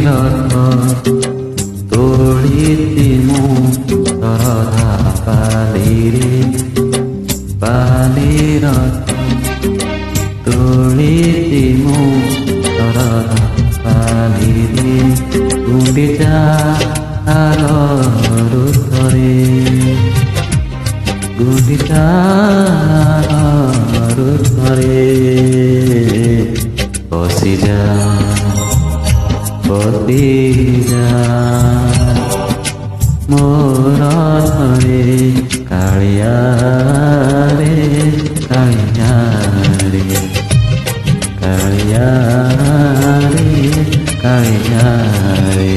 ରଥ ତୋଳିଛି ମୁଁ ଶରଧା ବାଲିରେ, ବାଲି ରଥ ତୋଳିଛି ମୁଁ ଶରଧା ବାଲିରେ, ଗୁଣ୍ଡିଚା ଆଗରୁ ଥରେ, ଗୁଣ୍ଡିଚା ଆଗରୁ ଥରେ ବସିଯା ବସିଯା ମୋର ଥରେ କାଳିଆ ରେ, କାଳିଆ ରେ, କାଳିଆ ରେ, କାଳିଆ ରେ।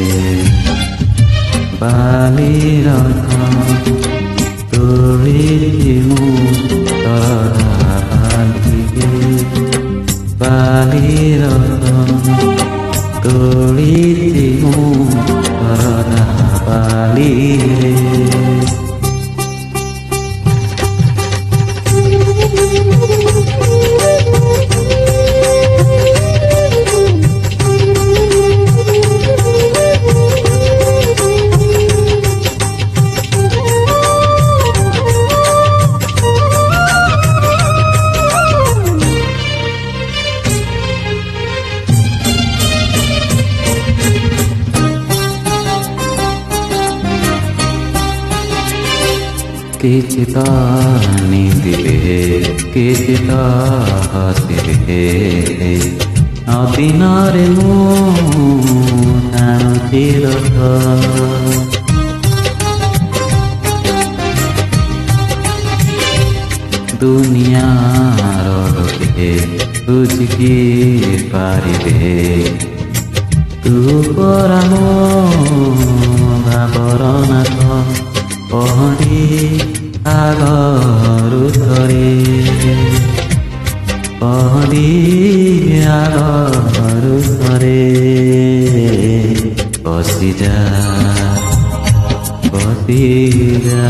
ବାଲି ରଥ ତୋଳିଛି ମୁଁ ଶରଧା ବାଲିରେ, ବାଲି ରଥ ତୋଳିଛି ମୁଁ ଶରଧା ବାଲିରେ। କିଛି ତ ନିନ୍ଦିବେ, କିଛି ତ ହସିବେ, ଅଦିନରେ ମୁଁ ଟାଣୁଛି ରଥ। ଦୁନିଆର ଲୋକେ ବୁଝିକି ପାରିବେ, ତୁ ପରା ମୋ ଭାବର ନାଥ, ପହଣ୍ଡି ଆଗରୁ ଥରେ, ପହଣ୍ଡି ଆଗରୁ ଥରେ ବସିଯା ବସିଯା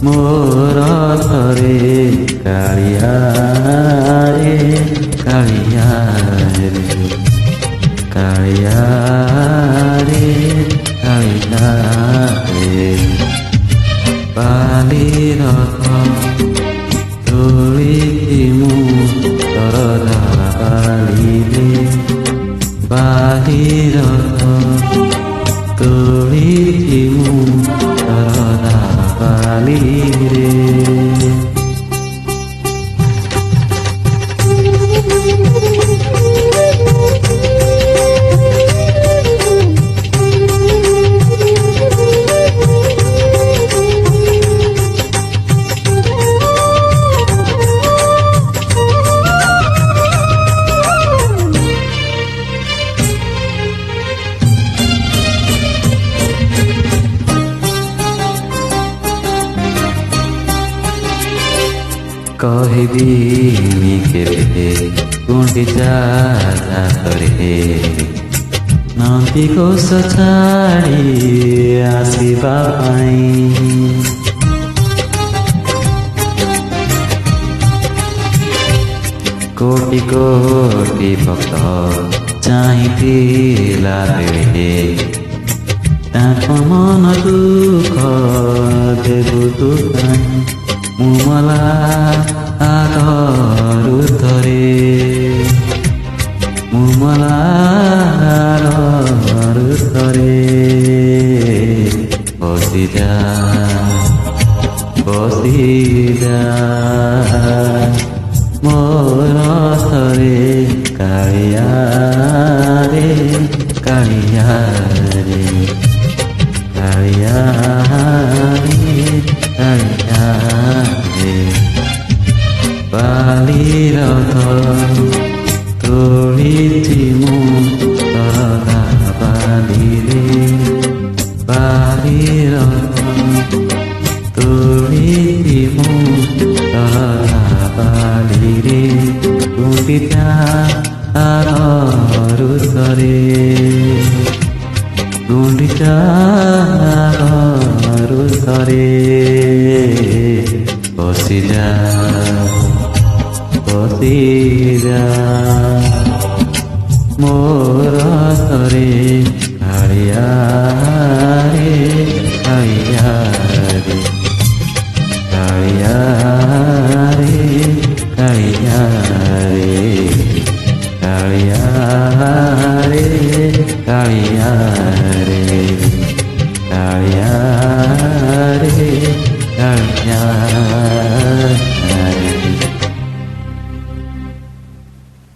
ମୋର ଥରେ କାଳିଆ ରେ, କାଳିଆ ରେ, କାଳିଆ ରେ, କାଳିଆ ରେ। ବାଲି ରଥ ତୋଳିଛି ମୁଁ ଶରଧା ବାଲିରେ, ବାଲି ରଥ ତୋଳିଛି ମୁଁ ଶରଧା ବାଲିରେ। କହିବିନି କେବେ ଗୁଣ୍ଡିଚା ଯାତ୍ରାରେ, ନନ୍ଦିଘୋଷ ଛାଡ଼ି ଆସିବା ପାଇଁ। କୋଟି କୋଟି ଭକ୍ତ ଚାହିଁଥିଲା ବେଳେ, ତାଙ୍କ ମନ ଦୁଃଖ ଦେବୁ ତୁ କାହିଁ, ମୁଁ ମଲା ଆଗରୁ ଥରେ, ମୁଁ ମଲା ଆଗରୁ ଥରେ ବସିଯା ବସିଯା ମୋର ଥରେ କାଳିଆ ରେ, କାଳିଆ ରେ, କାଳିଆ ରେ, କାଳିଆ ରେ। ବାଲି ରଥ ତୋଳିଛି ମୁଁ ଶରଧା ବାଲିରେ, ବାଲି ରଥ ତୋଳିଛି ମୁଁ ଶରଧା ବାଲିରେ, ଗୁଣ୍ଡିଚା ଆଗରୁ ଥରେ, ଗୁଣ୍ଡିଚା ଆଗରୁ ଥରେ ବସିଯା বসিরা রতরে কালিয়া রে কালিয়া রে কালিয়া রে কালিয়া রে কালিয়া রে কালিয়া রে কালিয়া রে কালিয়া